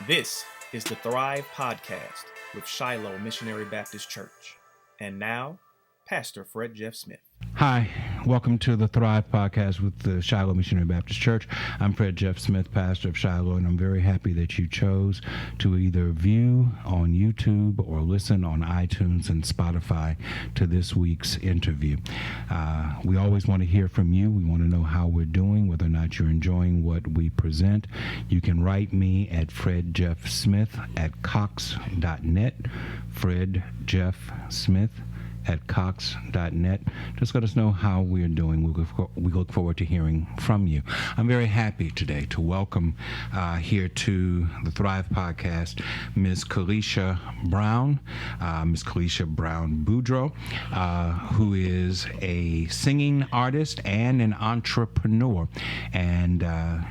This is the Thrive Podcast with Shiloh Missionary Baptist Church. And now, Pastor Fred Jeff Smith. Hi, welcome to the Thrive Podcast with the Shiloh Missionary Baptist Church. I'm Fred Jeff Smith, pastor of Shiloh, and I'm very happy that you chose to either view on YouTube or listen on iTunes and Spotify to this week's interview. We always want to hear from you. We want to know how we're doing, whether or not you're enjoying what we present. You can write me at fredjeffsmith@cox.net, fredjeffsmith@cox.net. Just let us know how we're doing. We look forward to hearing from you. I'm very happy today to welcome here to the Thrive Podcast Ms. Kalesha Brown, Ms. Kalesha Brown Boudreaux, who is a singing artist and an entrepreneur. And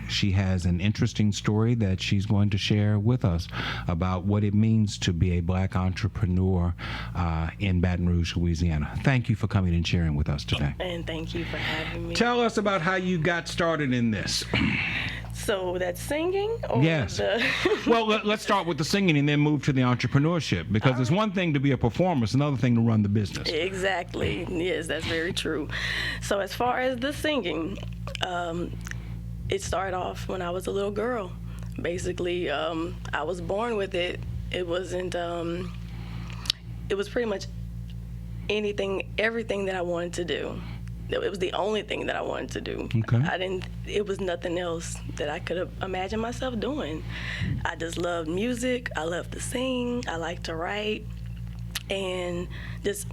she has an interesting story that she's going to share with us about what it means to be a black entrepreneur in Baton Rouge, Louisiana. Thank you for coming and sharing with us today. And thank you for having me. Tell us about how you got started in this. So that's singing? Or yes. Well, let's start with the singing and then move to the entrepreneurship, because it's one thing to be a performer, it's another thing to run the business. Exactly. Yes, that's very true. So as far as the singing, it started off when I was a little girl. Basically, I was born with it. It wasn't, it was pretty much everything that I wanted to do. It was the only thing that I wanted to do. Okay. It was nothing else that I could have imagined myself doing. I just loved music. I loved to sing. I liked to write. And just,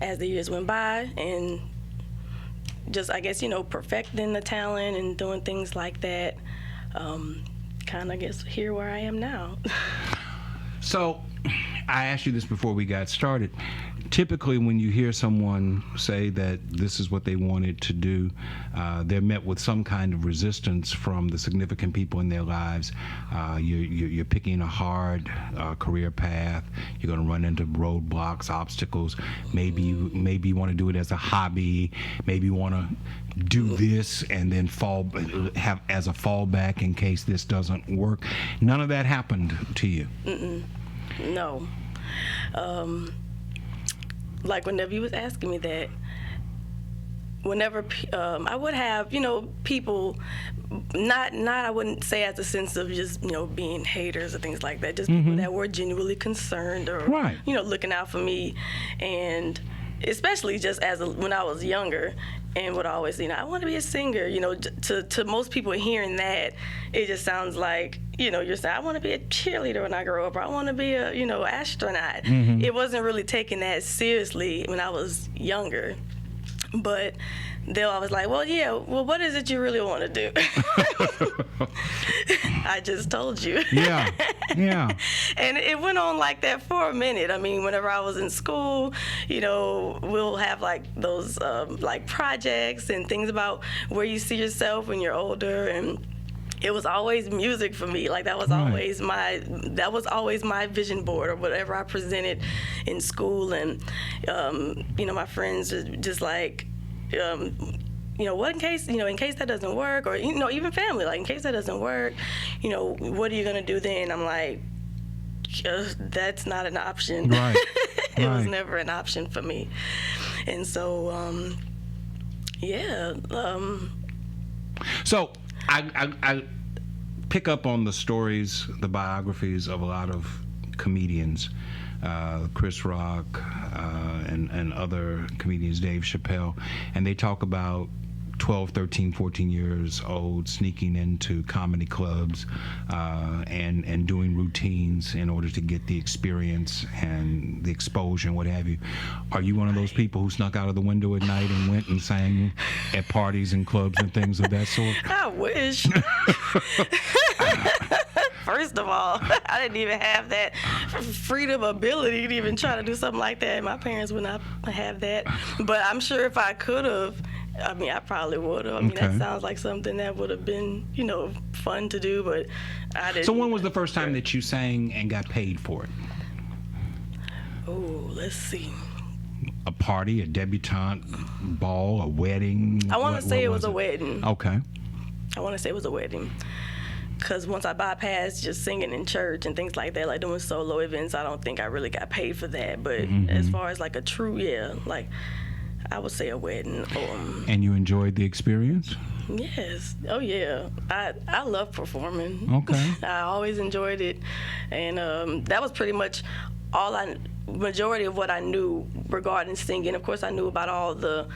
as the years went by and just, I guess, perfecting the talent and doing things like that, kind of, guess, here where I am now. So, I asked you this before we got started. Typically, when you hear someone say that this is what they wanted to do, they're met with some kind of resistance from the significant people in their lives. You're picking a hard career path. You're going to run into roadblocks, obstacles. Maybe you want to do it as a hobby. Maybe you want to do this and then have as a fallback in case this doesn't work. None of that happened to you. No. Like whenever you was asking me that, whenever I would have, people, not I wouldn't say as a sense of just, being haters or things like that, just people that were genuinely concerned or, right. Looking out for me. And especially just when I was younger and would always, I want to be a singer, to most people hearing that, it just sounds like, you're saying, I want to be a cheerleader when I grow up, or I want to be a, astronaut. It wasn't really taking that seriously when I was younger. But they'll always like, well, what is it you really want to do? I just told you. Yeah. And it went on like that for a minute. I mean, whenever I was in school, we'll have like those like projects and things about where you see yourself when you're older, and it was always music for me. Like that was always my vision board, or whatever I presented in school. And my friends were just like, what in case that doesn't work, or even family, like in case that doesn't work, what are you gonna do then? I'm like, that's not an option. Right. It was never an option for me. And so So I pick up on the stories, the biographies of a lot of comedians, Chris Rock and other comedians, Dave Chappelle, and they talk about 12, 13, 14 years old sneaking into comedy clubs and doing routines in order to get the experience and the exposure and what have you. Are you one of those people who snuck out of the window at night and went and sang at parties and clubs and things of that sort? I wish. First of all, I didn't even have that freedom ability to even try to do something like that. My parents would not have that. But I'm sure if I could have, I probably would have. That sounds like something that would have been, fun to do, but I didn't. So when was the first time that you sang and got paid for it? Oh, let's see. A party, a debutante ball, a wedding? I want to say it was a wedding. Okay. I want to say it was a wedding. because once I bypassed just singing in church and things like that, like doing solo events, I don't think I really got paid for that. But as far as like a true, like I would say a wedding. And you enjoyed the experience? Yes. Oh yeah. I love performing. Okay. I always enjoyed it, and that was pretty much majority of what I knew regarding singing. Of course, I knew about all the,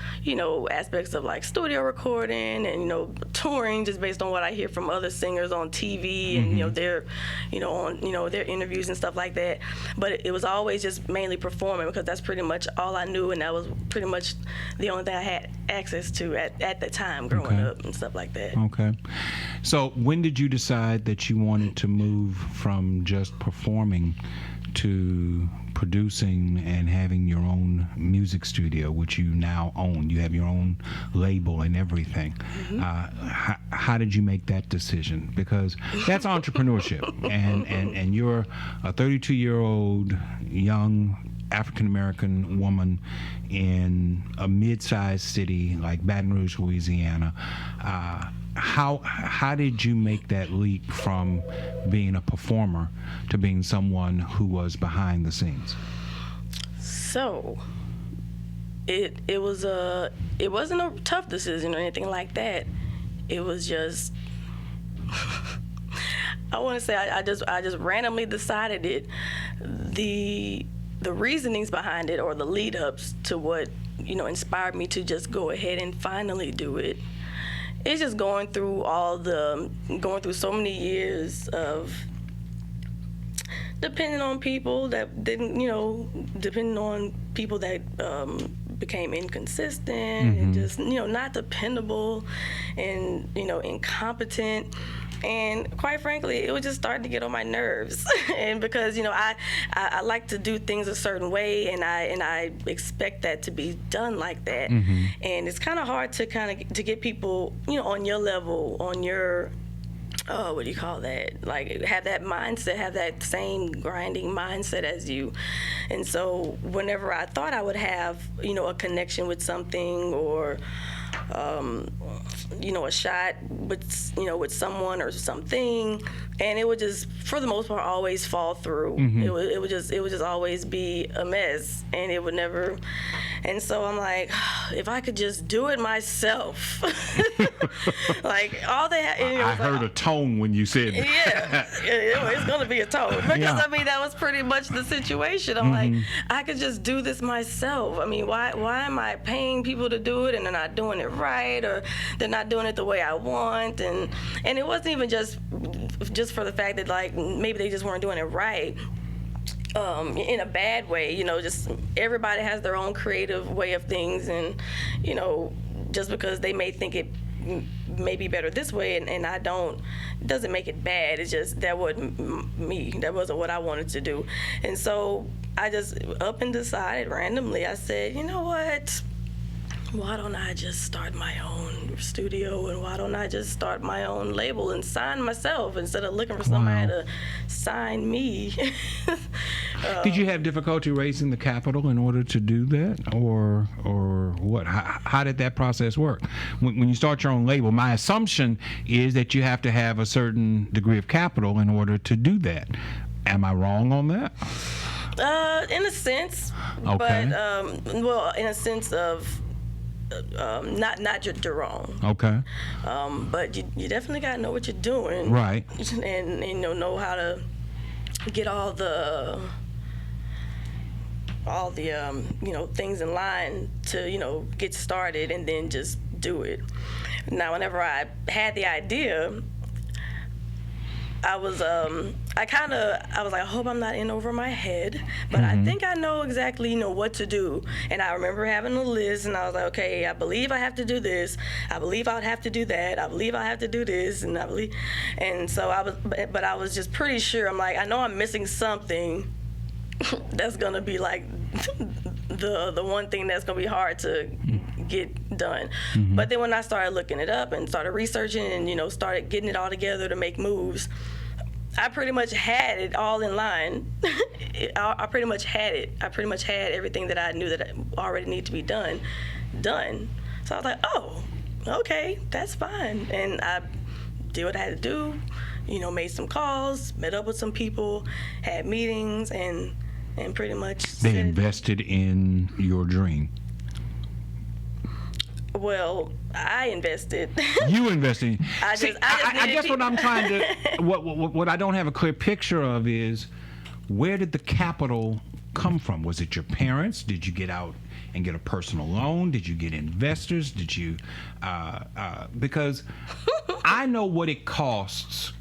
aspects of like studio recording and, touring, just based on what I hear from other singers on TV and, their, on, their interviews and stuff like that. But it was always just mainly performing, because that's pretty much all I knew, and that was pretty much the only thing I had access to at the time growing up and stuff like that. Okay. So when did you decide that you wanted to move from just performing to producing and having your own music studio, which you now own? You have your own label and everything. How did you make that decision? Because that's entrepreneurship, and you're a 32-year-old young African-American woman in a mid-sized city like Baton Rouge, Louisiana. How did you make that leap from being a performer to being someone who was behind the scenes? So it wasn't a tough decision or anything like that. It was just I want to say I just randomly decided it. The reasonings behind it, or the lead ups to what inspired me to just go ahead and finally do it. It's just going through so many years of depending on people that didn't, depending on people that became inconsistent and just, not dependable and, incompetent. And quite frankly, it was just starting to get on my nerves. And because, I like to do things a certain way, and I expect that to be done like that. And it's kind of hard to get people, on your level, on your, what do you call that? Like, have that mindset, have that same grinding mindset as you. And so whenever I thought I would have, a connection with something, or a shot with someone or something, and it would just, for the most part, always fall through. It would just always be a mess, and it would never. And so I'm like, if I could just do it myself. Like, all they had. I heard a tone when you said that. Yeah, it's going to be a tone. Because, that was pretty much the situation. I'm like, I could just do this myself. I mean, why am I paying people to do it, and they're not doing it right, or they're not doing it the way I want? And it wasn't even just for the fact that, like, maybe they just weren't doing it right. In a bad way, just everybody has their own creative way of things, and just because they may think it may be better this way and I don't, doesn't make it bad. It's just that wasn't me. That wasn't what I wanted to do. And so I just up and decided randomly. I said, you know what? Why don't I just start my own studio, and why don't I just start my own label and sign myself instead of looking for somebody to sign me? Did you have difficulty raising the capital in order to do that, or what? How did that process work? When you start your own label, my assumption is that you have to have a certain degree of capital in order to do that. Am I wrong on that? In a sense, okay. But in a sense of. Not you're wrong. Okay. But you definitely gotta know what you're doing. Right. And know how to get all the things in line to like get started, and then just do it. Now, whenever I had the idea, I was like, I hope I'm not in over my head, but I think I know exactly, what to do. And I remember having a list, and I was like, okay, I believe I have to do this. I believe I would have to do that. I believe I have to do this, and so I was just pretty sure. I'm like, I know I'm missing something that's gonna be like the one thing that's gonna be hard to get done. But then when I started looking it up and started researching and started getting it all together to make moves, I pretty much had it all in line. I pretty much had it. I pretty much had everything that I knew that already needed to be done. So I was like, oh, okay, that's fine. And I did what I had to do, made some calls, met up with some people, had meetings, and pretty much They invested in your dream. Well, I invested. You invested. I guess what I'm trying to, what I don't have a clear picture of is, where did the capital come from? Was it your parents? Did you get out and get a personal loan? Did you get investors? Did you, because I know what it costs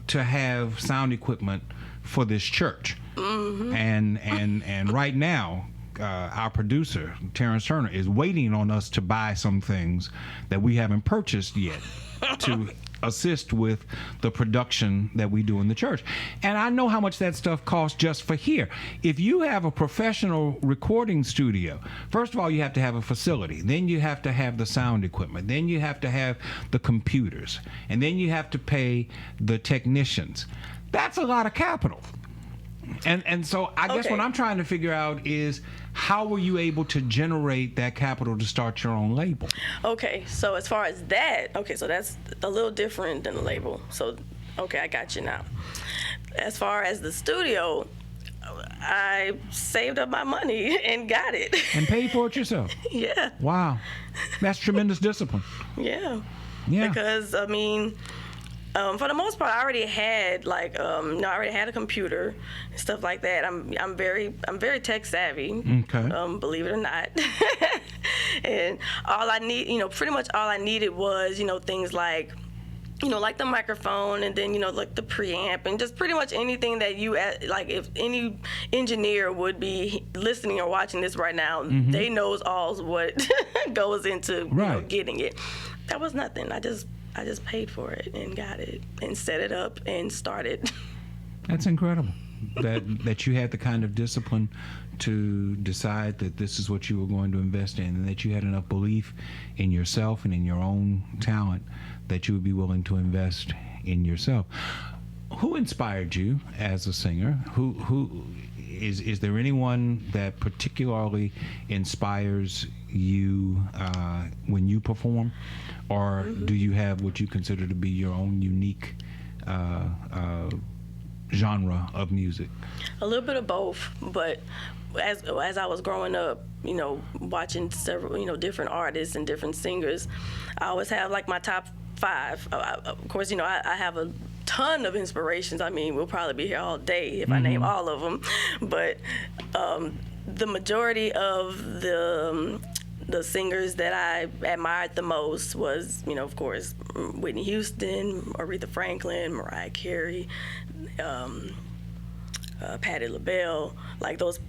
to have sound equipment for this church. Mm-hmm. And right now, our producer, Terrence Turner, is waiting on us to buy some things that we haven't purchased yet to assist with the production that we do in the church. And I know how much that stuff costs just for here. If you have a professional recording studio, first of all, you have to have a facility. Then you have to have the sound equipment. Then you have to have the computers. And then you have to pay the technicians. That's a lot of capital. And so I guess what I'm trying to figure out is, how were you able to generate that capital to start your own label? Okay, so as far as that, so that's a little different than the label. So, I got you now. As far as the studio, I saved up my money and got it. And paid for it yourself? Yeah. Wow. That's tremendous discipline. Yeah. Yeah. Because, for the most part, I already had a computer and stuff like that. I'm very tech savvy. Okay. Believe it or not. And all I need, pretty much all I needed was, things like, like the microphone, and then, like the preamp, and just pretty much anything that if any engineer would be listening or watching this right now, mm-hmm. they knows all what goes into getting it. That was nothing. I just paid for it and got it and set it up and started. That's incredible. That you had the kind of discipline to decide that this is what you were going to invest in, and that you had enough belief in yourself and in your own talent that you would be willing to invest in yourself. Who inspired you as a singer? Who is there anyone that particularly inspires you when you perform? Or mm-hmm. do you have what you consider to be your own unique genre of music? A little bit of both, but as I was growing up, watching several, different artists and different singers, I always have like my top 5. Of course, I have a ton of inspirations. We'll probably be here all day if mm-hmm. I name all of them, but the majority of the singers that I admired the most was, of course, Whitney Houston, Aretha Franklin, Mariah Carey, Patti LaBelle, like those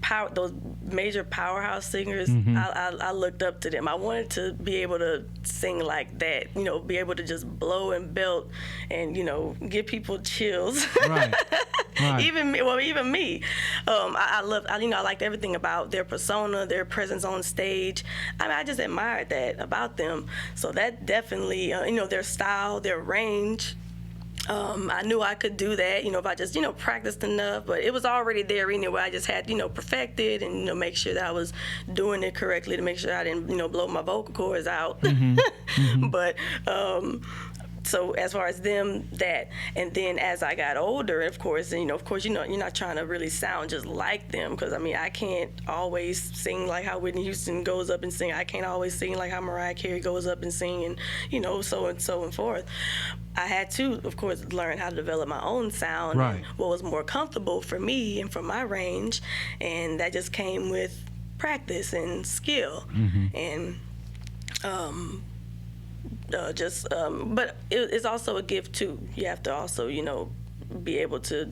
major powerhouse singers. Mm-hmm. I looked up to them. I wanted to be able to sing like that, be able to just blow and belt and, give people chills. Right. Right. Even me. I liked everything about their persona, their presence on stage. I just admired that about them. So that definitely, their style, their range. I knew I could do that, if I just, practiced enough, but it was already there anyway. I just had, perfect it and, make sure that I was doing it correctly to make sure I didn't, blow my vocal cords out. Mm-hmm. Mm-hmm. But, so as far as them, that, and then as I got older, of course, you're not trying to really sound just like them, because I can't always sing like how Whitney Houston goes up and sing. I can't always sing like how Mariah Carey goes up and sing, and so and forth. I had to, of course, learn how to develop my own sound, right. and what was more comfortable for me and for my range, and that just came with practice and skill, mm-hmm. and but it's also a gift too. You have to also, be able to,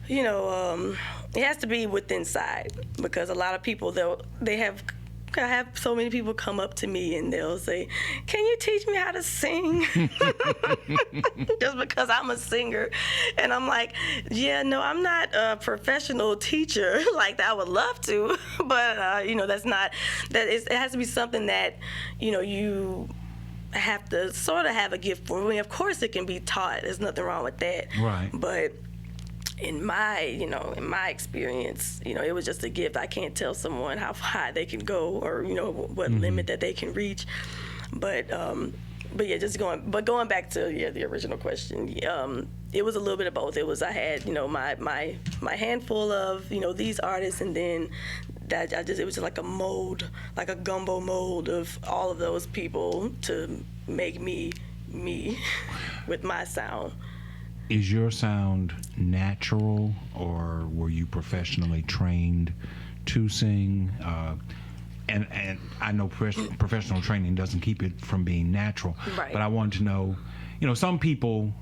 it has to be within inside, because a lot of people I have so many people come up to me and they'll say, "Can you teach me how to sing?" Just because I'm a singer. And I'm like, yeah, no, I'm not a professional teacher like that. I would love to, but that's not, it has to be something that, you have to sort of have a gift for. Of course it can be taught. There's nothing wrong with that. Right. But in my experience, it was just a gift. I can't tell someone how high they can go or, what mm-hmm. limit that they can reach. But But yeah, going back to the original question. It was a little bit of both. I had my handful of these artists, and then it was just like a mold, like a gumbo mold of all of those people to make me with my sound. Is your sound natural, or were you professionally trained to sing? And I know professional training doesn't keep it from being natural. Right. But I wanted to know, some people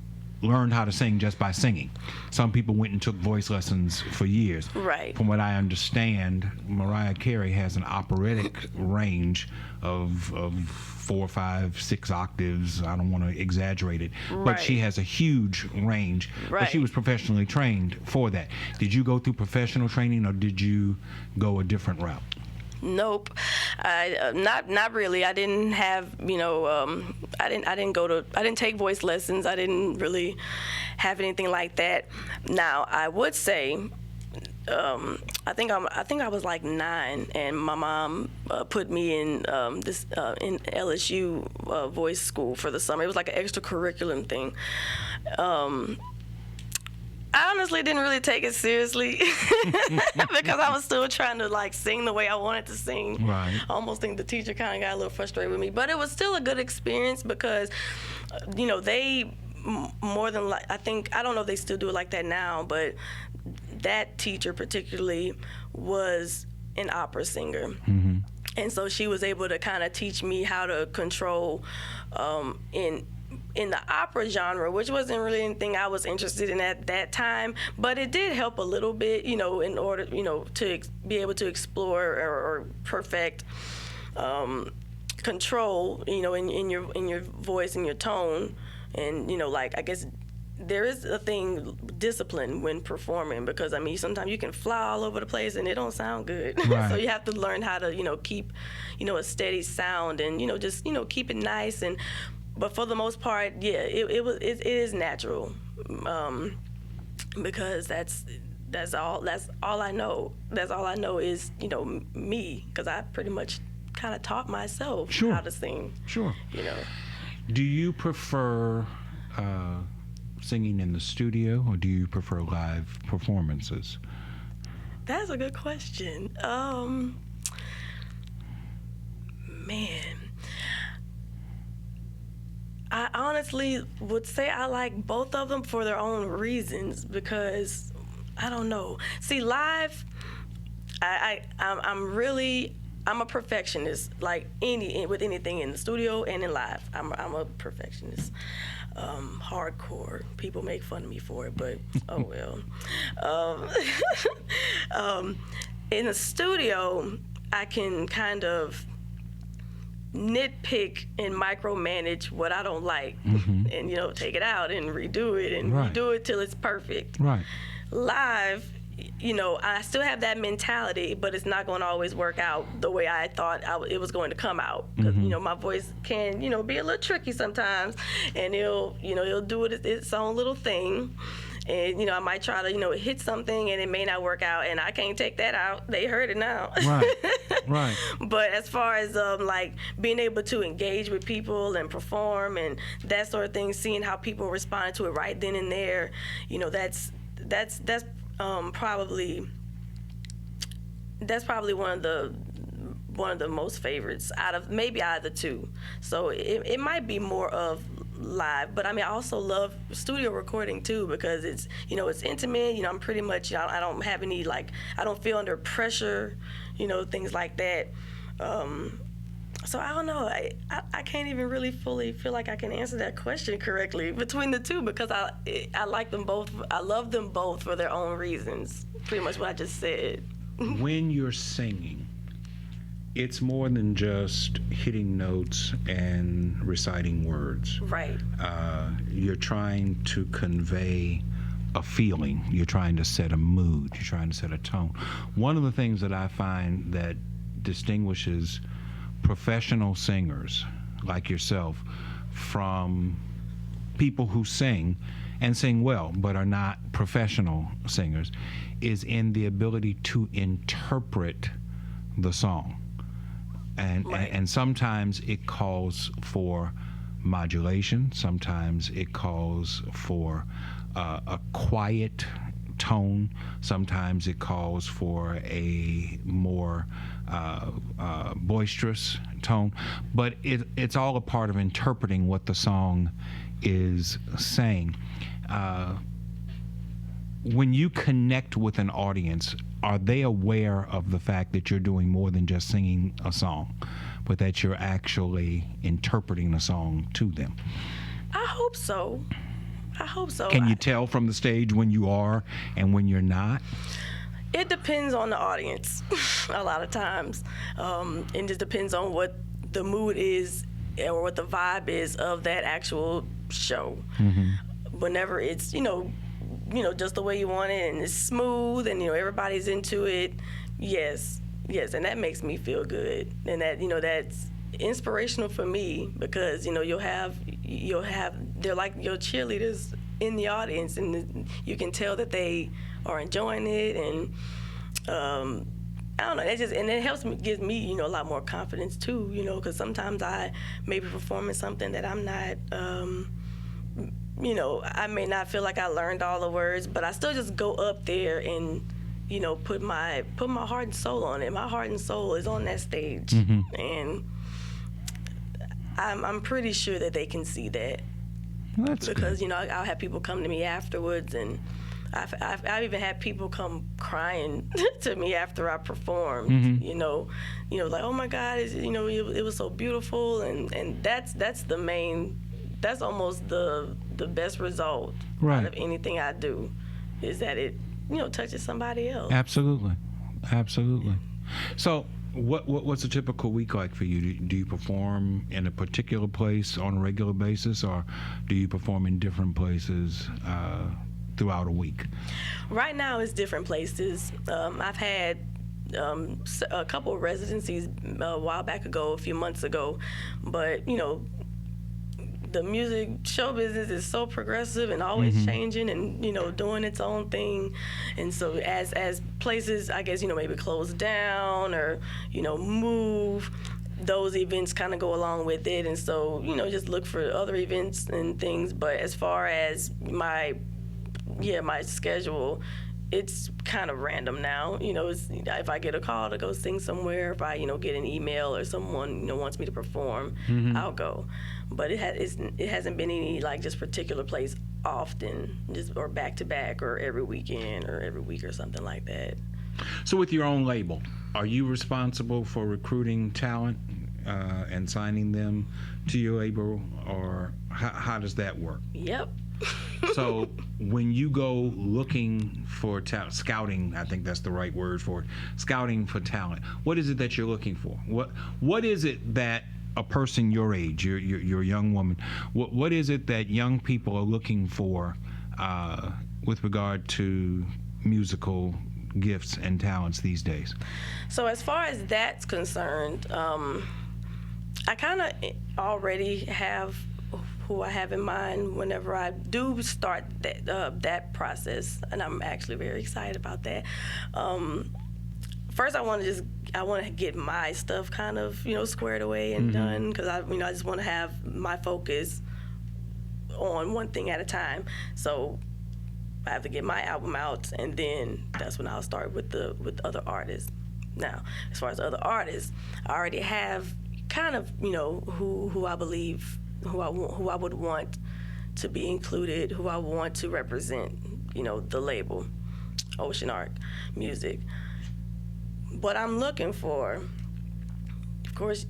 learned how to sing just by singing. Some people went and took voice lessons for years. Right. From what I understand, Mariah Carey has an operatic range of 4, 5, 6 octaves. I don't want to exaggerate it, but she has a huge range. Right. But she was professionally trained for that. Did you go through professional training, or did you go a different route? Nope, not really. I didn't have, I didn't take voice lessons. I didn't really have anything like that. Now, I would say, I think I was like 9, and my mom put me in in LSU voice school for the summer. It was like an extracurriculum thing. I honestly didn't really take it seriously because I was still trying to sing the way I wanted to sing. Right. I almost think the teacher kind of got a little frustrated with me, but it was still a good experience because, they more than I don't know if they still do it like that now, but that teacher particularly was an opera singer. Mm-hmm. And so she was able to kind of teach me how to control in the opera genre, which wasn't really anything I was interested in at that time, but it did help a little bit, in order, to be able to explore or perfect control, in your voice and your tone, and I guess there is a thing, discipline when performing, because sometimes you can fly all over the place and it don't sound good. Right. So you have to learn how to keep a steady sound and just keep it nice. And but for the most part, yeah, it is natural, because that's all I know. That's all I know is me, because I pretty much kind of taught myself how to sing. Sure. Do you prefer singing in the studio, or do you prefer live performances? That's a good question. Man, I honestly would say I like both of them for their own reasons, because I don't know. See, live, I'm a perfectionist, with anything in the studio and in live. I'm a perfectionist. Hardcore. People make fun of me for it, but oh well. In the studio, I can kind of nitpick and micromanage what I don't like, mm-hmm. and take it out and redo it and redo it till it's perfect. Right. Live, I still have that mentality, but it's not going to always work out the way I thought it was going to come out. Because mm-hmm. My voice can be a little tricky sometimes, and it'll do its own little thing. And I might try to hit something, and it may not work out, and I can't take that out. They heard it now. Right. But as far as being able to engage with people and perform and that sort of thing, seeing how people responded to it right then and there, that's probably one of the most favorites out of the two. So it might be more of live, but I also love studio recording too, because it's it's intimate. I'm pretty much I don't have any I don't feel under pressure, things like that. So I don't know. I can't even really fully feel like I can answer that question correctly between the two, because I like them both. I love them both for their own reasons. Pretty much what I just said. When you're singing, it's more than just hitting notes and reciting words. Right. You're trying to convey a feeling. You're trying to set a mood. You're trying to set a tone. One of the things that I find that distinguishes professional singers like yourself from people who sing and sing well but are not professional singers is in the ability to interpret the song. And sometimes it calls for modulation. Sometimes it calls for a quiet tone. Sometimes it calls for a more boisterous tone. But it's all a part of interpreting what the song is saying. When you connect with an audience, are they aware of the fact that you're doing more than just singing a song, but that you're actually interpreting a song to them? I hope so. Can you tell from the stage when you are and when you're not? It depends on the audience a lot of times. It just depends on what the mood is or what the vibe is of that actual show. Mm-hmm. Whenever it's, just the way you want it and it's smooth and, everybody's into it, yes, and that makes me feel good. And that, that's inspirational for me because, you'll have, they're like your cheerleaders in the audience and you can tell that they are enjoying it and, I don't know, and it helps me, gives me, a lot more confidence too, because sometimes I may be performing something that I'm not, I may not feel like I learned all the words, but I still just go up there and, put my heart and soul on it. My heart and soul is on that stage, mm-hmm. and I'm pretty sure that they can see that. Well, that's because good. I'll have people come to me afterwards, and I've even had people come crying to me after I performed. Mm-hmm. Like, oh my God, it was so beautiful, and that's the main. That's almost the best result out of anything I do, is that it touches somebody else. Absolutely. So what's a typical week like for you? Do you perform in a particular place on a regular basis, or do you perform in different places throughout a week? Right now it's different places. I've had a couple of residencies a while back ago, a few months ago, but the music show business is so progressive and always mm-hmm. changing and doing its own thing, and so as places, I guess, maybe close down or move, those events kind of go along with it, and so just look for other events and things. But as far as my schedule, it's kind of random now. It's, if I get a call to go sing somewhere, if I get an email or someone wants me to perform, mm-hmm. I'll go. But it hasn't been any like just particular place often, just or back to back or every weekend or every week or something like that. So with your own label, are you responsible for recruiting talent and signing them to your label, or how does that work? Yep. So when you go looking for scouting, I think that's the right word for it, scouting for talent, what is it that you're looking for? What is it that a person your age, you're a young woman, what is it that young people are looking for with regard to musical gifts and talents these days? So as far as that's concerned, I kind of already have who I have in mind whenever I do start that process, and I'm actually very excited about that. First, I want to get my stuff kind of squared away and mm-hmm. done, because I just want to have my focus on one thing at a time. So I have to get my album out, and then that's when I'll start with other artists. Now, as far as other artists, I already have kind of who I believe. Who I would want to be included, who I want to represent, the label, Oshan Ark Music. What I'm looking for, of course,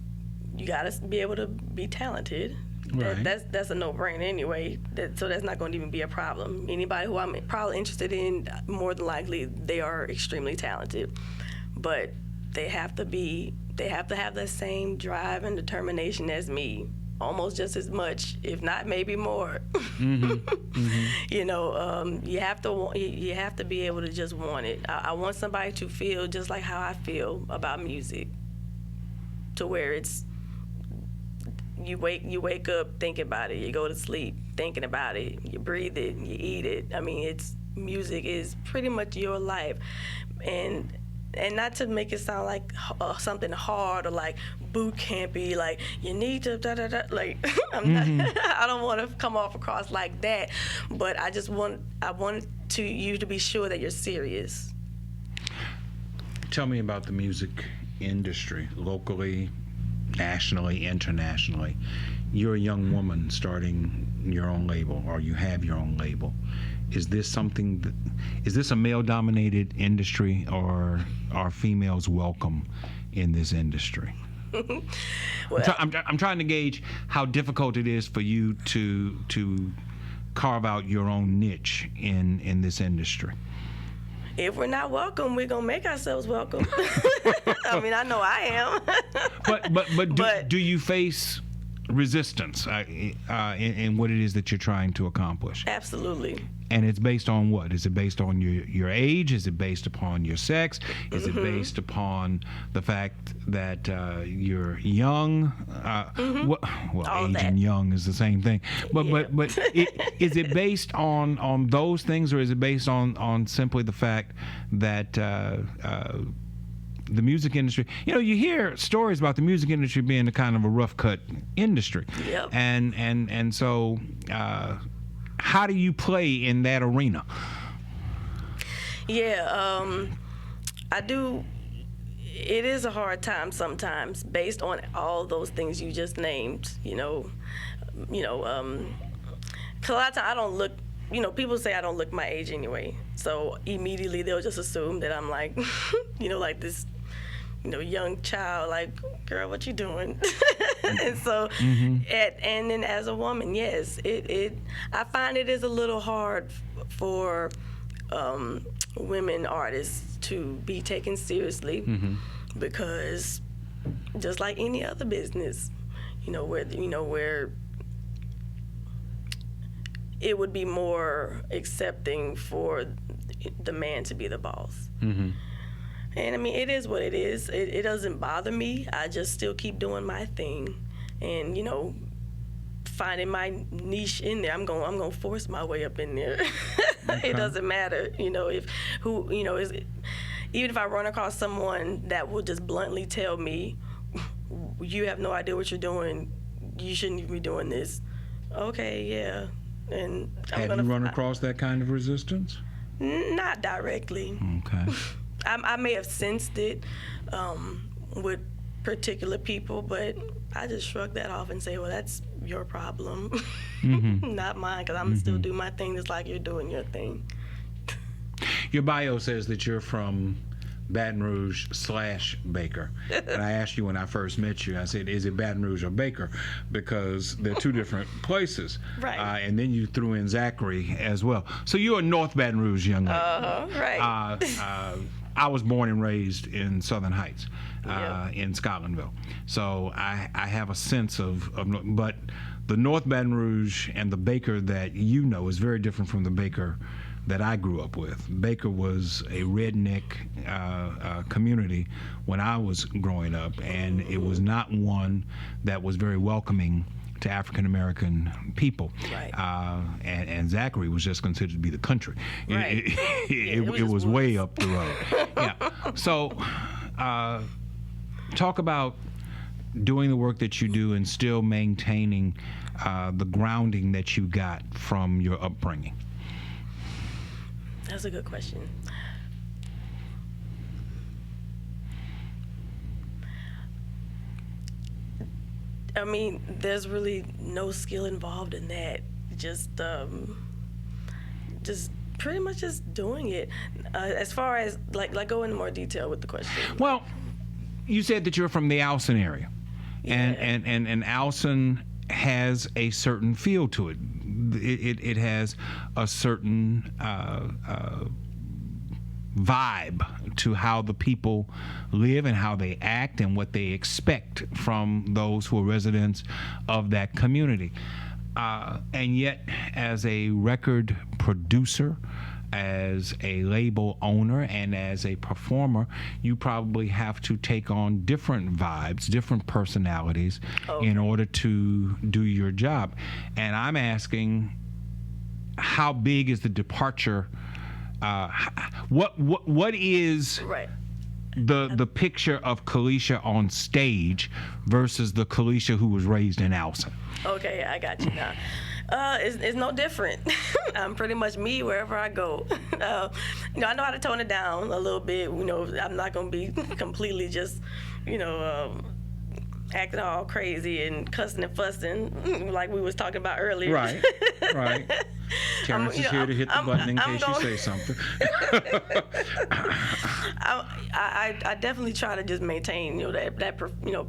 you gotta be able to be talented. Right. That's a no-brainer anyway. So that's not going to even be a problem. Anybody who I'm probably interested in, more than likely, they are extremely talented. But they have to have the same drive and determination as me. Almost just as much, if not maybe more. Mm-hmm. Mm-hmm. You have to be able to just want it. I want somebody to feel just like how I feel about music, to where it's you wake up thinking about it, you go to sleep thinking about it, you breathe it, you eat it. I mean, music is pretty much your life, and and not to make it sound like something hard or like boot campy, like you need to like I don't want to come off across like that, but I want you to be sure that you're serious. Tell me about the music industry, locally, nationally, internationally. You're a young woman starting your own label, or you have your own label. Is this a male-dominated industry, or are females welcome in this industry? Well, I'm trying to gauge how difficult it is for you to carve out your own niche in this industry. If we're not welcome, we're gonna make ourselves welcome. I mean, I know I am. but do you face resistance in what it is that you're trying to accomplish? Absolutely. And it's based on what? Is it based on your age? Is it based upon your sex? Is it based upon the fact that you're young? Well, All age that. and young is the same thing. But Yeah. Is it based on those things, or is it based on simply the fact that the music industry, you hear stories about the music industry being a kind of a rough cut industry. Yep. And so how do you play in that arena? Yeah, I do. It is a hard time sometimes, based on all those things you just named. 'Cause a lot of times I don't look. People say I don't look my age anyway, so immediately they'll just assume that I'm like, like this, young child. Like, girl, what you doing? And so, and then as a woman, yes, I find it is a little hard for women artists to be taken seriously, because just like any other business, where it would be more accepting for the man to be the boss. And I mean, it is what it is. It doesn't bother me. I just still keep doing my thing, and finding my niche in there. I'm gonna force my way up in there. Okay. It doesn't matter, even if I run across someone that will just bluntly tell me, "You have no idea what you're doing. You shouldn't even be doing this." Okay, yeah. And have you run across that kind of resistance? Not directly. Okay. I may have sensed it with particular people, but I just shrug that off and say, well, that's your problem, not mine, because I'm going to still do my thing just like you're doing your thing. Your bio says that you're from Baton Rouge / Baker. And I asked you when I first met you, I said, is it Baton Rouge or Baker? Because they're two different places. Right. And then you threw in Zachary as well. So you're a North Baton Rouge young lady. Right. I was born and raised in Southern Heights, Yep. in Scotlandville. So I have a sense of, but the North Baton Rouge and the Baker that you know is very different from the Baker that I grew up with. Baker was a redneck community when I was growing up, and it was not one that was very welcoming to African American people. Right. And Zachary was just considered to be the country. Right. It was way up the road. Yeah. So talk about doing the work that you do and still maintaining the grounding that you got from your upbringing. That's a good question. I mean, there's really no skill involved in that. Just pretty much just doing it. As far as like go into more detail with the question. Well, you said that you're from the Alson area, and Alson has a certain feel to it. It has a certain vibe to how the people live and how they act and what they expect from those who are residents of that community. And yet, as a record producer, as a label owner, and as a performer, you probably have to take on different vibes, different personalities in order to do your job. And I'm asking, how big is the departure? What is Right. the picture of Kalesha on stage versus the Kalesha who was raised in Alsa. Okay, I got you now. It's no different. I'm pretty much me wherever I go. I know how to tone it down a little bit. I'm not gonna be completely just, acting all crazy and cussing and fussing like we was talking about earlier. Right. Terrence is here to hit the button in case you say something. I definitely try to just maintain that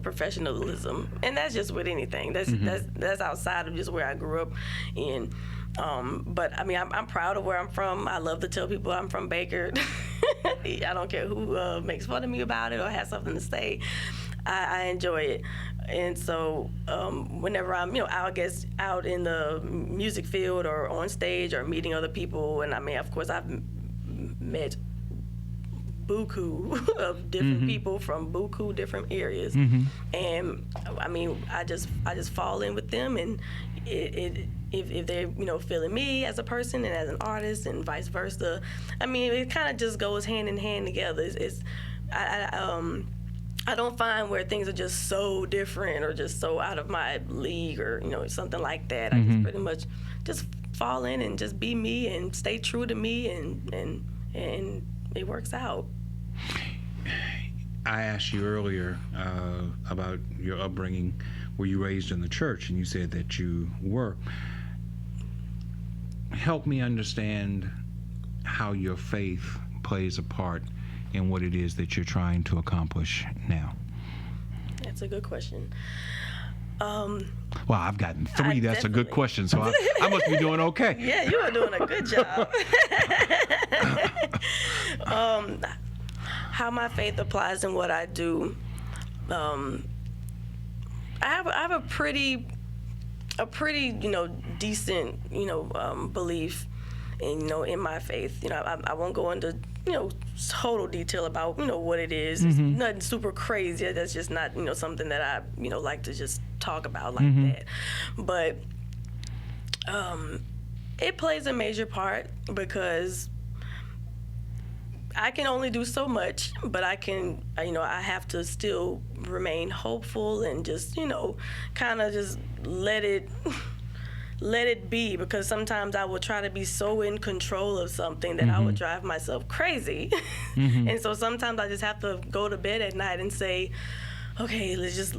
professionalism, and that's just with anything. That's outside of just where I grew up in. But I mean, I'm proud of where I'm from. I love to tell people I'm from Baker. I don't care who makes fun of me about it or has something to say. I enjoy it. And so whenever I'm, out in the music field or on stage or meeting other people, and I mean, of course, I've met buku of different people from buku different areas, and I mean, I just fall in with them, and if they're feeling me as a person and as an artist, and vice versa, I mean, it kind of just goes hand in hand together. I don't find where things are just so different or just so out of my league or something like that. I just pretty much just fall in and just be me and stay true to me, and it works out. I asked you earlier about your upbringing. Were you raised in the church? And you said that you were. Help me understand how your faith plays a part in what it is that you're trying to accomplish now. That's a good question. Well, I've gotten 3. That's a good question, so I must be doing okay. Yeah, you are doing a good job. How my faith applies in what I do. I have a pretty decent belief in my faith. I won't go into total detail about what it is. It's nothing super crazy. That's just not something that I like to just talk about like that. But it plays a major part because I can only do so much, but I have to still remain hopeful and just kind of just let it be, because sometimes I will try to be so in control of something that I would drive myself crazy. And so sometimes I just have to go to bed at night and say, okay, let's just,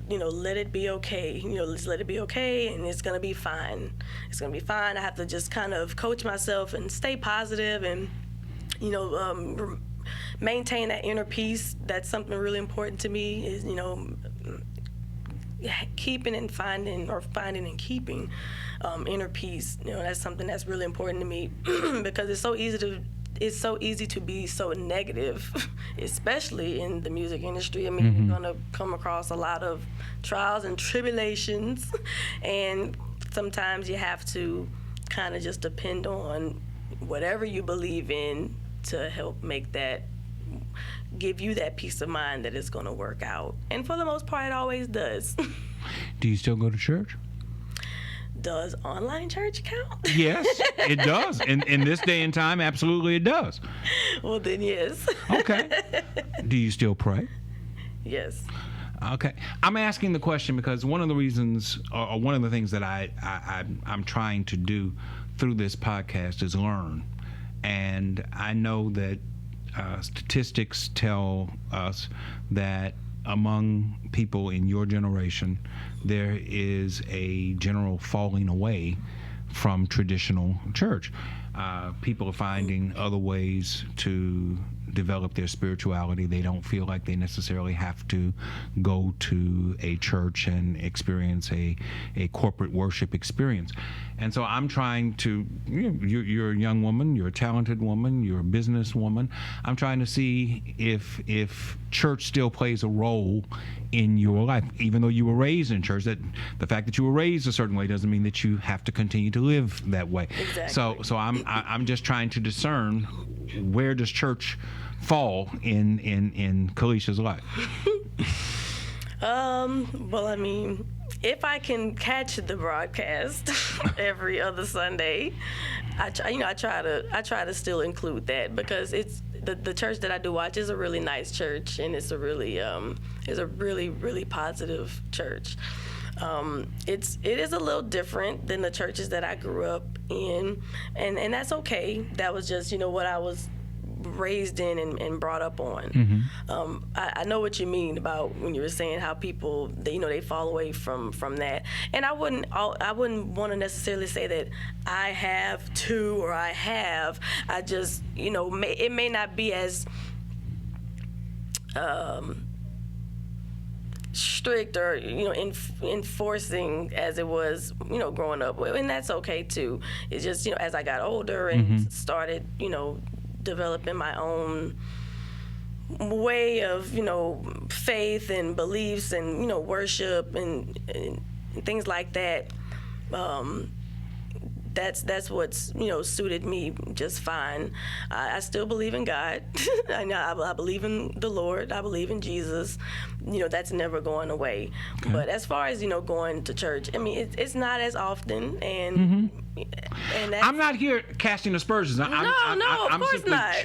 let it be okay. Let's let it be okay, and it's going to be fine. It's going to be fine. I have to just kind of coach myself and stay positive and, maintain that inner peace. That's something really important to me is, keeping and finding and keeping inner peace. That's something that's really important to me because it's so easy to be so negative, especially in the music industry. I mean, you're gonna come across a lot of trials and tribulations, and sometimes you have to kind of just depend on whatever you believe in to help give you that peace of mind that it's going to work out. And for the most part, it always does. Do you still go to church? Does online church count? Yes, it does. In this day and time, absolutely it does. Well, then yes. Okay. Do you still pray? Yes. Okay. I'm asking the question because one of the reasons, or one of the things that I'm trying to do through this podcast is learn. And I know that statistics tell us that among people in your generation, there is a general falling away from traditional church. People are finding other ways to develop their spirituality. They don't feel like they necessarily have to go to a church and experience a corporate worship experience. And so I'm trying to, you're a young woman, you're a talented woman, you're a businesswoman. I'm trying to see if church still plays a role in your life, even though you were raised in church. That the fact that you were raised a certain way doesn't mean that you have to continue to live that way. Exactly. So I'm just trying to discern, where does church fall in Kalesha's life? Well, I mean, if I can catch the broadcast every other Sunday, I try to still include that, because the church that I do watch is a really nice church, and it's a really really positive church. It is a little different than the churches that I grew up in, and that's okay. That was just what I was raised in and brought up on. I know what you mean about when you were saying how people they fall away from that, and I wouldn't want to necessarily say that I have to or I have. I just it may not be as strict or enforcing as it was growing up, and that's okay too. It's just as I got older and started developing my own way of faith and beliefs and worship and things like that. That's what's suited me just fine. I still believe in God. I believe in the Lord. I believe in Jesus. That's never going away. Okay. But as far as going to church, I mean it's not as often, and I'm not here casting aspersions. I'm course not.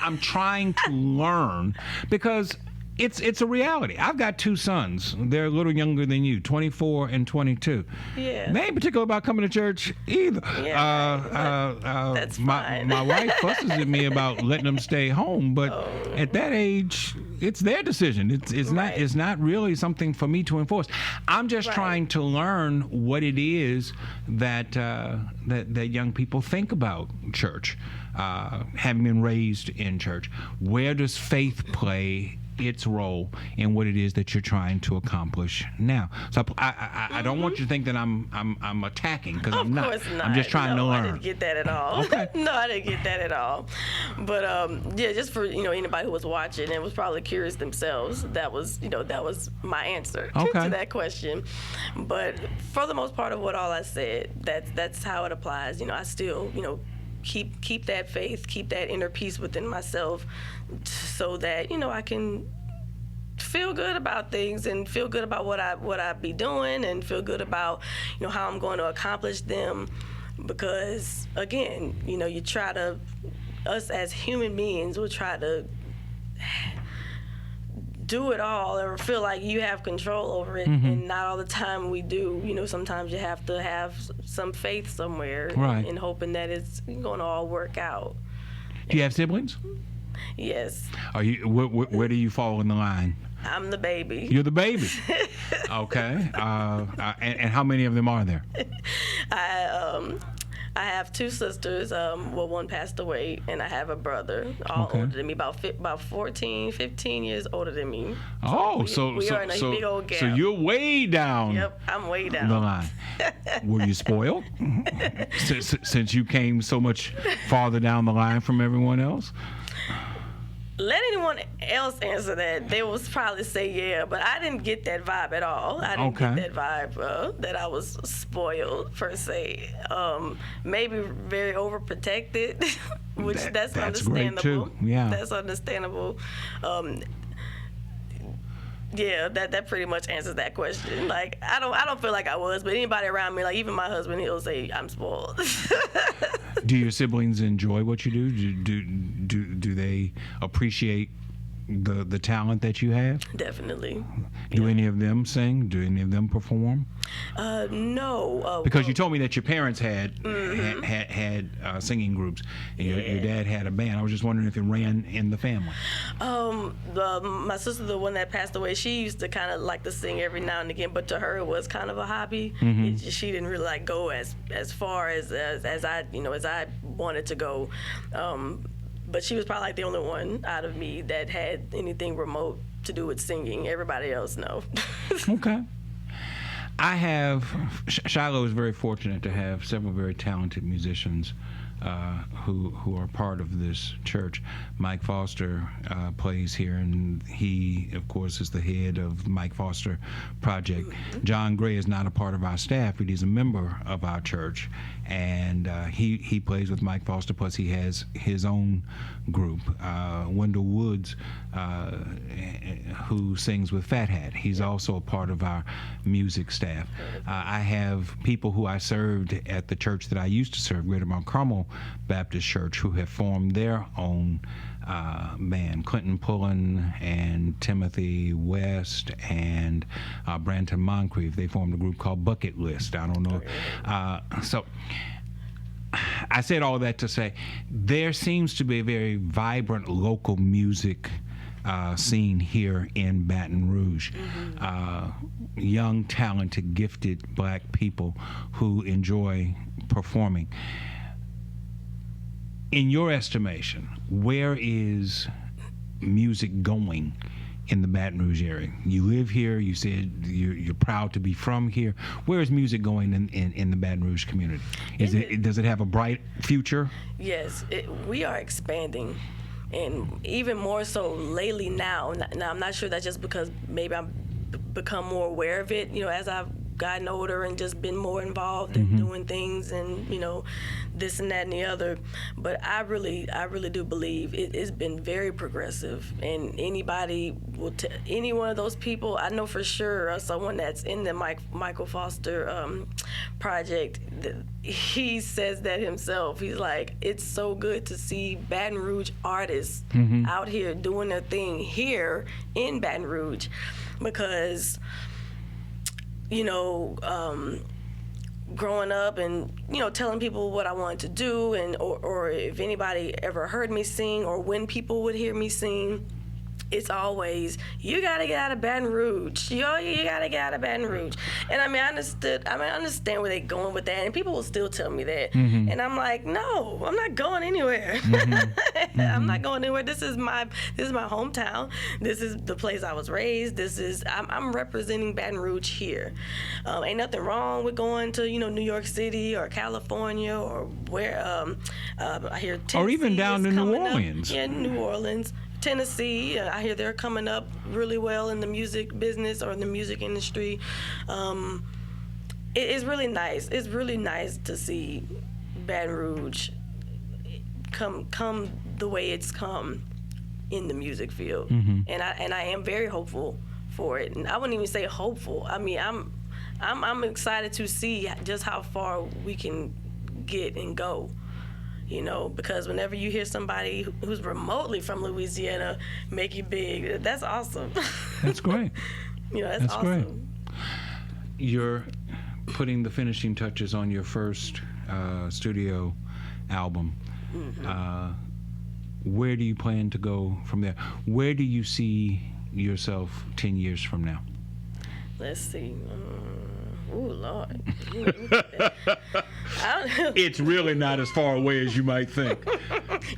I'm trying to learn because it's a reality. I've got two sons. They're a little younger than you, 24 and 22. Yeah. They ain't particular about coming to church either. Yeah, that's fine. My wife fusses at me about letting them stay home, but at that age, it's their decision. It's not really something for me to enforce. I'm just trying to learn what it is that that young people think about church, having been raised in church. Where does faith play its role in what it is that you're trying to accomplish now? So I don't want you to think that I'm attacking, because I'm not. Of course not. I'm just trying to learn. I didn't get that at all. Okay. No, I didn't get that at all. But just for anybody who was watching and was probably curious themselves, that was my answer to that question. But for the most part of what all I said, that's how it applies. I still keep that faith, keep that inner peace within myself, so that I can feel good about things and feel good about what I be doing and feel good about how I'm going to accomplish them. Because again, you try to, us as human beings will try to do it all or feel like you have control over it, and not all the time we do. Sometimes you have to have some faith somewhere, in hoping that it's going to all work out. Do you have siblings? Yes. Are you? Where do you fall in the line? I'm the baby. You're the baby. Okay. And how many of them are there? I have two sisters. One passed away, and I have a brother, all older than me, about 14, 15 years older than me. So we are in a big old gap. So you're way down. Yep, I'm way down the line. Were you spoiled since you came so much farther down the line from everyone else? Let anyone else answer that. They will probably say yeah, but I didn't get that vibe at all. I didn't get that vibe that I was spoiled, per se. Maybe very overprotected, which that's understandable. Great too. Yeah. That's understandable. Yeah, that pretty much answers that question. Like, I don't feel like I was, but anybody around me, like even my husband, he'll say I'm spoiled. Do your siblings enjoy what you do? Do they appreciate the talent that you have? Definitely. Do any of them sing? Do any of them perform? No. Because you told me that your parents had singing groups, and your dad had a band. I was just wondering if it ran in the family. My sister, the one that passed away, she used to kind of like to sing every now and again, but to her it was kind of a hobby. She didn't really go as far as I wanted to go. But she was probably the only one out of me that had anything remote to do with singing. Everybody else, no. Okay. Shiloh is very fortunate to have several very talented musicians who are part of this church. Mike Foster plays here, and he, of course, is the head of the Mike Foster Project. John Gray is not a part of our staff, but he's a member of our church, and he plays with Mike Foster, plus he has his own group. Wendell Woods, who sings with Fat Hat, he's also a part of our music staff. I have people who I served at the church that I used to serve, Greater Mount Carmel Baptist Church, who have formed their own band. Clinton Pullen and Timothy West and Branton Moncrief, they formed a group called Bucket List. I don't know. So I said all that to say there seems to be a very vibrant local music scene here in Baton Rouge. Young, talented, gifted black people who enjoy performing. In your estimation, where is music going in the Baton Rouge area? You live here. You said you're proud to be from here. Where is music going in the Baton Rouge community? Does it have a bright future? Yes, we are expanding, and even more so lately now. Now, I'm not sure that's just because maybe I've become more aware of it, as I've gotten older and just been more involved in doing things and, this and that and the other. But I really do believe it's been very progressive, and anybody any one of those people, I know for sure, someone that's in the Michael Foster project, he says that himself. He's like, it's so good to see Baton Rouge artists out here doing their thing here in Baton Rouge, because growing up and telling people what I wanted to do, and or if anybody ever heard me sing or when people would hear me sing, it's always, you gotta get out of Baton Rouge. You gotta get out of Baton Rouge. And I understand where they're going with that, and people will still tell me that. And I'm like, no, I'm not going anywhere. I'm not going anywhere. This is my hometown. This is the place I was raised. I'm representing Baton Rouge here. Ain't nothing wrong with going to New York City or California or where I hear Tennessee, or even down to New Orleans. Yeah, New Orleans. Tennessee, I hear they're coming up really well in the music business or in the music industry. It's really nice. It's really nice to see Baton Rouge come the way it's come in the music field, and I am very hopeful for it. And I wouldn't even say hopeful. I mean, I'm excited to see just how far we can get and go. Because whenever you hear somebody who's remotely from Louisiana make it big, that's awesome. That's great. That's awesome. Great. You're putting the finishing touches on your first studio album. Where do you plan to go from there? Where do you see yourself 10 years from now? Let's see. Oh, Lord. It's really not as far away as you might think.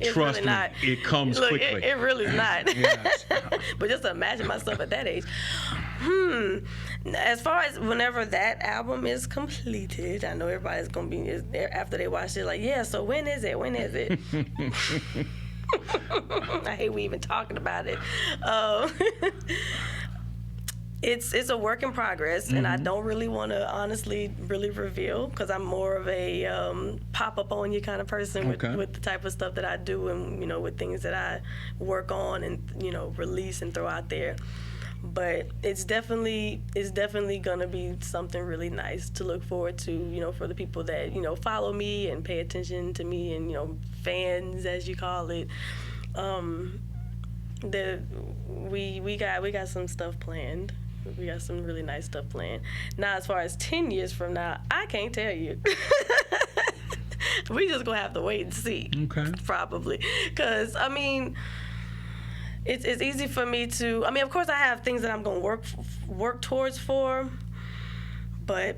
Trust me, it comes quickly. It really is not. Yes. But just imagine myself at that age. As far as whenever that album is completed, I know everybody's going to be, after they watch it, like, yeah, so when is it? When is it? I hate we even talking about it. It's a work in progress, and I don't really want to honestly really reveal, because I'm more of a pop up on you kind of person with the type of stuff that I do, and with things that I work on and release and throw out there. But it's definitely gonna be something really nice to look forward to, for the people that follow me and pay attention to me, and fans, as you call it. We got some stuff planned. We got some really nice stuff planned. Now, as far as 10 years from now, I can't tell you. We just gonna have to wait and see. Okay. Probably, because it's easy for me to. Of course, I have things that I'm gonna work towards for, but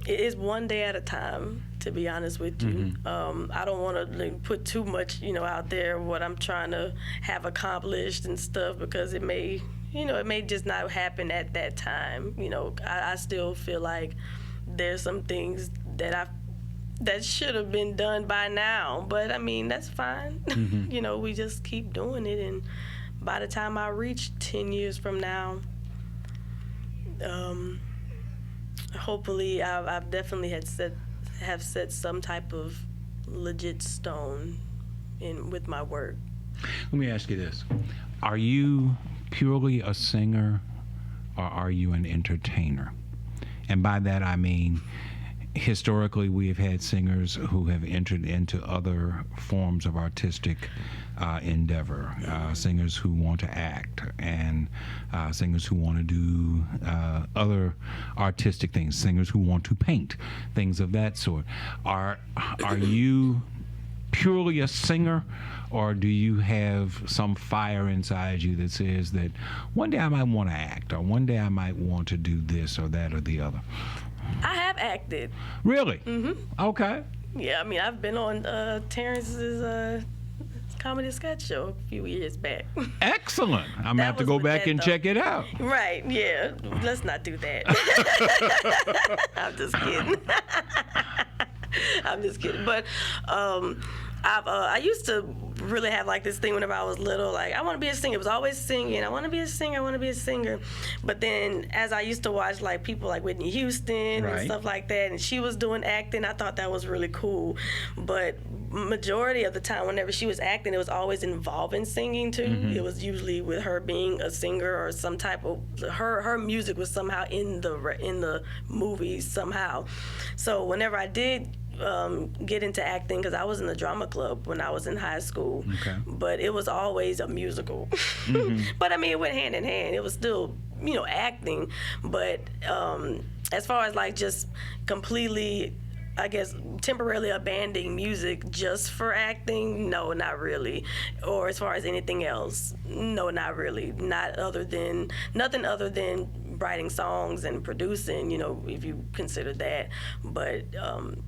it is one day at a time. To be honest with you, I don't want to put too much, out there what I'm trying to have accomplished and stuff, because it may just not happen at that time. I still feel like there's some things that should have been done by now, but that's fine. We just keep doing it, and by the time I reach 10 years from now, hopefully I've definitely have set some type of legit stone with my work. Let me ask you this. Are you purely a singer, or are you an entertainer? And by that I mean, historically, we have had singers who have entered into other forms of artistic endeavor, singers who want to act, and singers who want to do other artistic things, singers who want to paint, things of that sort. Are you purely a singer, or do you have some fire inside you that says that one day I might want to act, or one day I might want to do this or that or the other? I have acted. Really? Mm-hmm. Okay. Yeah, I mean, I've been on Terrence's comedy sketch show a few years back. Excellent. I'm going to have to go back and check it out. Right, yeah. Let's not do that. I'm just kidding. I'm just kidding. But I used to really have like this thing whenever I was little, like I want to be a singer. It was always singing. I want to be a singer. I want to be a singer. But then as I used to watch like people like Whitney Houston and stuff like that, and she was doing acting, I thought that was really cool. But majority of the time, whenever she was acting, it was always involving singing too. Mm-hmm. It was usually with her being a singer or some type of her music was somehow in the movies somehow. So whenever I did get into acting, because I was in the drama club when I was in high school, but it was always a musical. Mm-hmm. But I mean, it went hand in hand. It was still, acting, but as far as like just completely, I guess, temporarily abandoning music just for acting, no, not really. Or as far as anything else, no, not really. Nothing other than writing songs and producing, if you consider that. But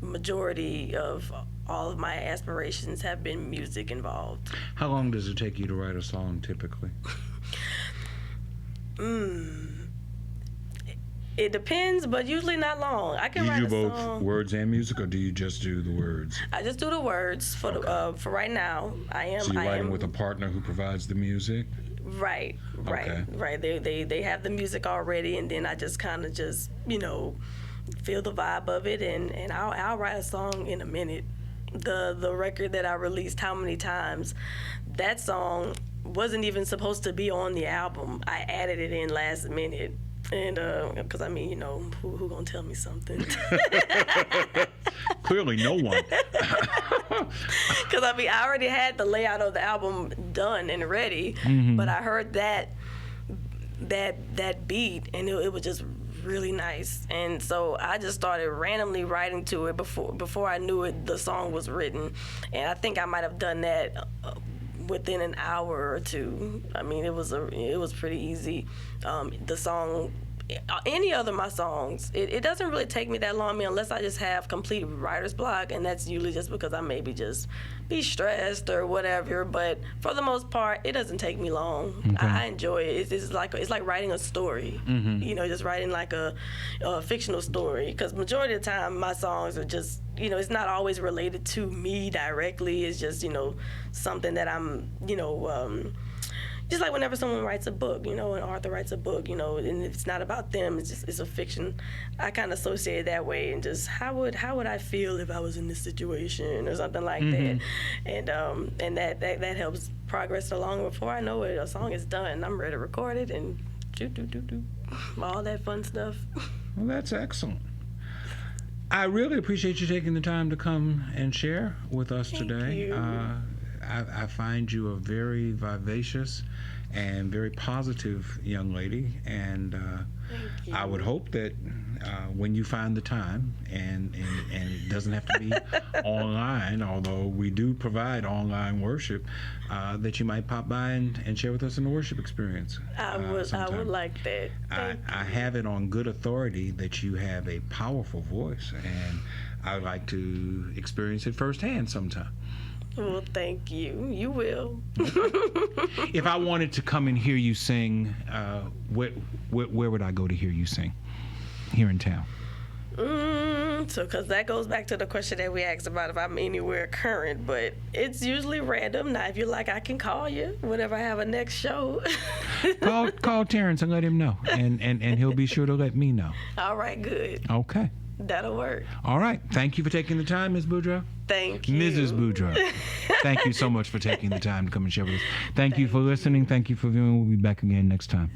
majority of all of my aspirations have been music involved. How long does it take you to write a song typically? It depends, but usually not long. I can write a song. Do you do both words and music, or do you just do the words? I just do the words for right now. So you're writing with a partner who provides the music? Right. They have the music already, and then I just kind of feel the vibe of it, and I'll write a song in a minute. The record that I released, How Many Times, that song wasn't even supposed to be on the album. I added it in last minute. And because who gonna tell me something? Clearly, no one. Because I already had the layout of the album done and ready, but I heard that beat, and it was just really nice. And so I just started randomly writing to it before I knew it. The song was written, and I think I might have done that within an hour or two. I mean, it was pretty easy. The song, any other of my songs, it doesn't really take me that long. I mean, unless I just have complete writer's block, and that's usually just because I maybe just be stressed or whatever. But for the most part, it doesn't take me long. Okay. I enjoy it. It's like writing a story. Mm-hmm. Just writing like a fictional story. Because majority of the time, my songs are just, it's not always related to me directly. It's just, something that I'm, just like whenever someone writes a book, an author writes a book, and it's not about them, it's a fiction. I kind of associate it that way, and just how would I feel if I was in this situation or something like that, and that helps progress along. Before I know it, a song is done. I'm ready to record it and do all that fun stuff. Well, that's excellent. I really appreciate you taking the time to come and share with us today. Thank you. I find you a very vivacious and very positive young lady, and I would hope that when you find the time, and it doesn't have to be online, although we do provide online worship, that you might pop by and share with us in the worship experience. I would like that. I have it on good authority that you have a powerful voice, and I would like to experience it firsthand sometime. Well, thank you. You will. If I wanted to come and hear you sing, where would I go to hear you sing here in town? Because that goes back to the question that we asked about if I'm anywhere current, but it's usually random. Now, if you like, I can call you whenever I have a next show. Call Terrence and let him know, and he'll be sure to let me know. All right, good. Okay. That'll work. All right. Thank you for taking the time, Ms. Boudreaux. Thank you. Mrs. Boudreaux. Thank you so much for taking the time to come and share with us. Thank you for listening. Thank you for viewing. We'll be back again next time.